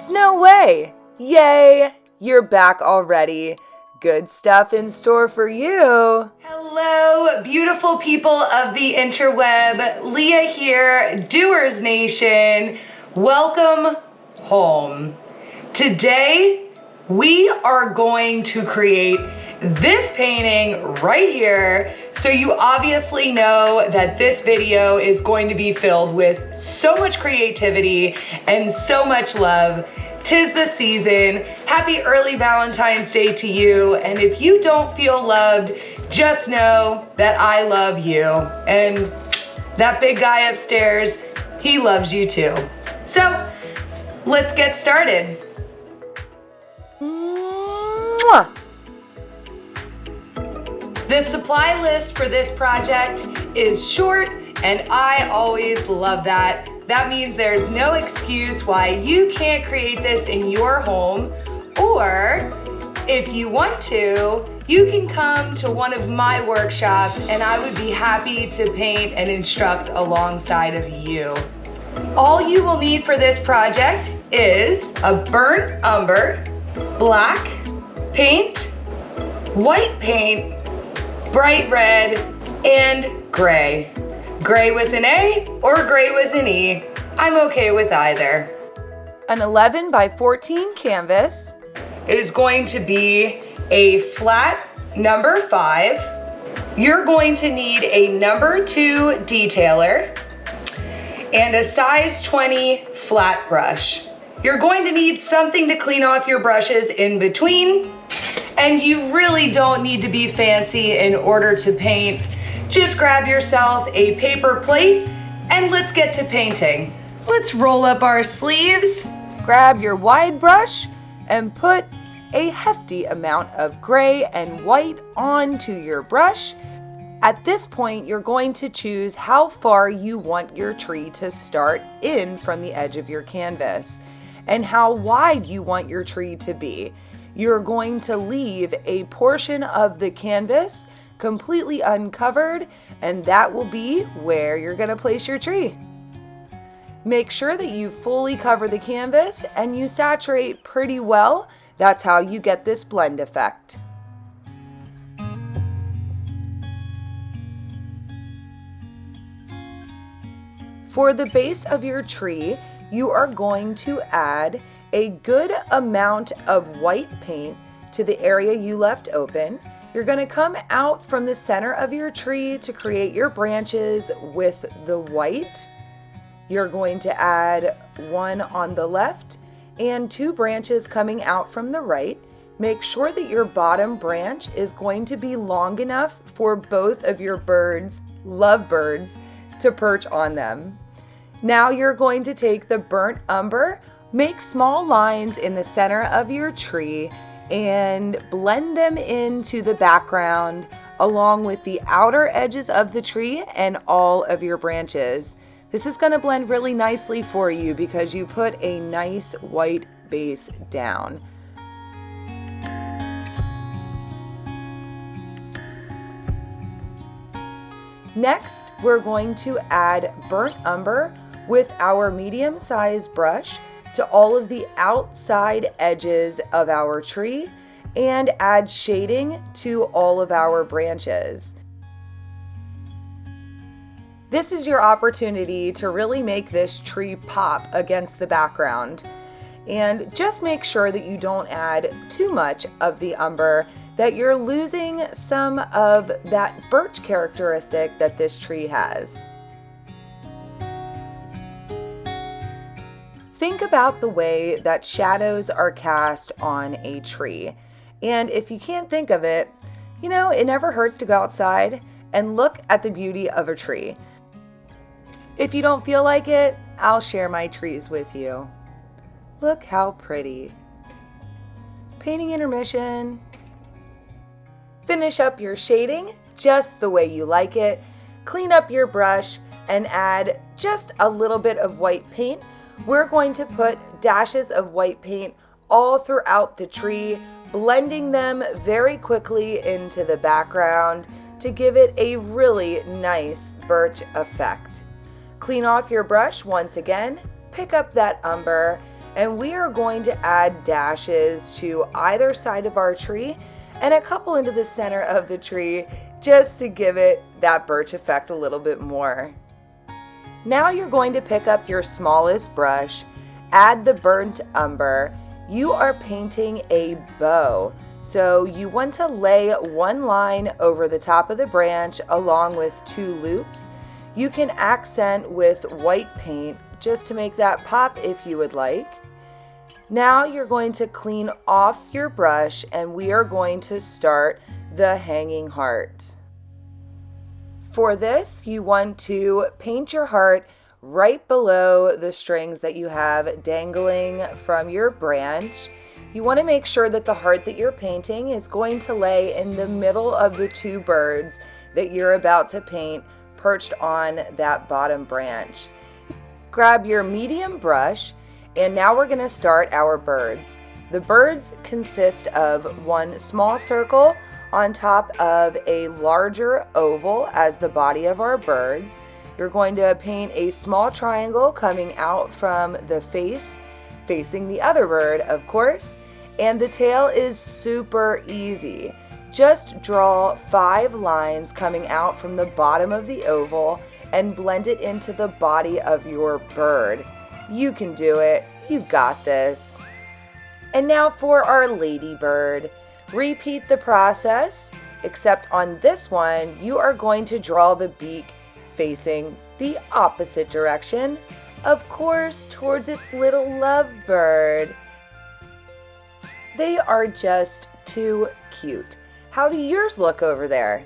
Lovebirds, no way! Yay! You're back already. Good stuff in store for you. Hello, beautiful people of the interweb. Leah here, DOERSNation. Welcome home. Today, we are going to create this painting right here. So you obviously know that this video is going to be filled with so much creativity and so much love. 'Tis the season. Happy early Valentine's Day to you. And if you don't feel loved, just know that I love you. And that big guy upstairs, he loves you too. So let's get started. Mwah. The supply list for this project is short, and I always love that. That means there's no excuse why you can't create this in your home, or if you want to, you can come to one of my workshops and I would be happy to paint and instruct alongside of you. All you will need for this project is a burnt umber, black paint, white paint, bright red, and gray. Gray with an A or gray with an E. I'm okay with either. An 11 by 14 canvas is going to be a flat number 5. You're going to need a number 2 detailer and a size 20 flat brush. You're going to need something to clean off your brushes in between. And you really don't need to be fancy in order to paint. Just grab yourself a paper plate and let's get to painting. Let's roll up our sleeves, grab your wide brush, and put a hefty amount of gray and white onto your brush. At this point, you're going to choose how far you want your tree to start in from the edge of your canvas and how wide you want your tree to be. You're going to leave a portion of the canvas completely uncovered, and that will be where you're going to place your tree. Make sure that you fully cover the canvas and you saturate pretty well. That's how you get this blend effect. For the base of your tree, you are going to add a good amount of white paint to the area you left open. You're going to come out from the center of your tree to create your branches with the white. You're going to add one on the left and 2 branches coming out from the right. Make sure that your bottom branch is going to be long enough for both of your birds, lovebirds, to perch on them. Now you're going to take the burnt umber, make small lines in the center of your tree and blend them into the background along with the outer edges of the tree and all of your branches. This is going to blend really nicely for you because you put a nice white base down. Next, we're going to add burnt umber with our medium-sized brush to all of the outside edges of our tree and add shading to all of our branches. This is your opportunity to really make this tree pop against the background. And just make sure that you don't add too much of the umber, that you're losing some of that birch characteristic that this tree has. Think about the way that shadows are cast on a tree. And if you can't think of it, you know, it never hurts to go outside and look at the beauty of a tree. If you don't feel like it, I'll share my trees with you. Look how pretty. Painting intermission. Finish up your shading just the way you like it. Clean up your brush and add just a little bit of white paint. We're going to put dashes of white paint all throughout the tree, blending them very quickly into the background to give it a really nice birch effect. Clean off your brush once again, pick up that umber, and we are going to add dashes to either side of our tree and a couple into the center of the tree just to give it that birch effect a little bit more. Now you're going to pick up your smallest brush, add the burnt umber. You are painting a bow, so you want to lay one line over the top of the branch along with 2 loops. You can accent with white paint just to make that pop if you would like. Now you're going to clean off your brush and we are going to start the hanging heart. For this, you want to paint your heart right below the strings that you have dangling from your branch. You want to make sure that the heart that you're painting is going to lay in the middle of the 2 birds that you're about to paint perched on that bottom branch. Grab your medium brush, and now we're going to start our birds. The birds consist of one small circle on top of a larger oval as the body of our birds. You're going to paint a small triangle coming out from the face, facing the other bird, of course, and the tail is super easy. Just draw 5 lines coming out from the bottom of the oval and blend it into the body of your bird. You can do it. You got this. And now for our ladybird. Repeat the process, except on this one, you are going to draw the beak facing the opposite direction, of course, towards its little lovebird. They are just too cute. How do yours look over there?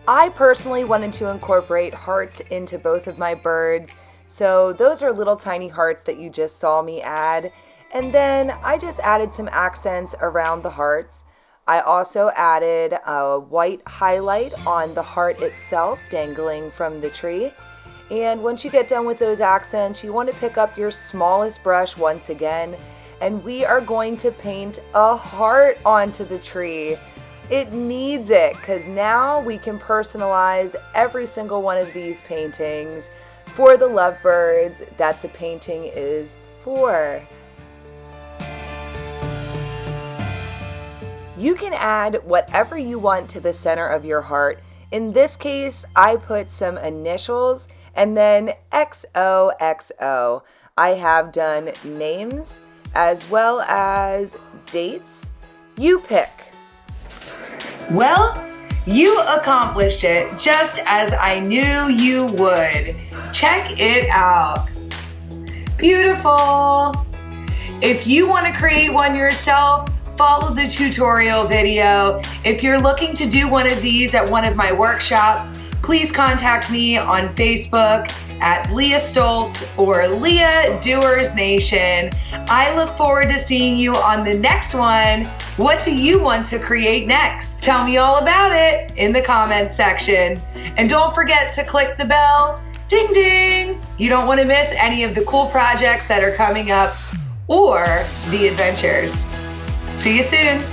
I personally wanted to incorporate hearts into both of my birds, so those are little tiny hearts that you just saw me add. And then I just added some accents around the hearts. I also added a white highlight on the heart itself dangling from the tree. And once you get done with those accents, you want to pick up your smallest brush once again, and we are going to paint a heart onto the tree. It needs it, because now we can personalize every single one of these paintings for the lovebirds that the painting is for. You can add whatever you want to the center of your heart. In this case, I put some initials and then XOXO. I have done names as well as dates. You pick. Well, you accomplished it just as I knew you would. Check it out. Beautiful. If you want to create one yourself, follow the tutorial video. If you're looking to do one of these at one of my workshops, please contact me on Facebook at Leah Stoltz or LeahDoersNation. I look forward to seeing you on the next one. What do you want to create next? Tell me all about it in the comments section. And don't forget to click the bell. Ding ding! You don't want to miss any of the cool projects that are coming up or the adventures. See you soon.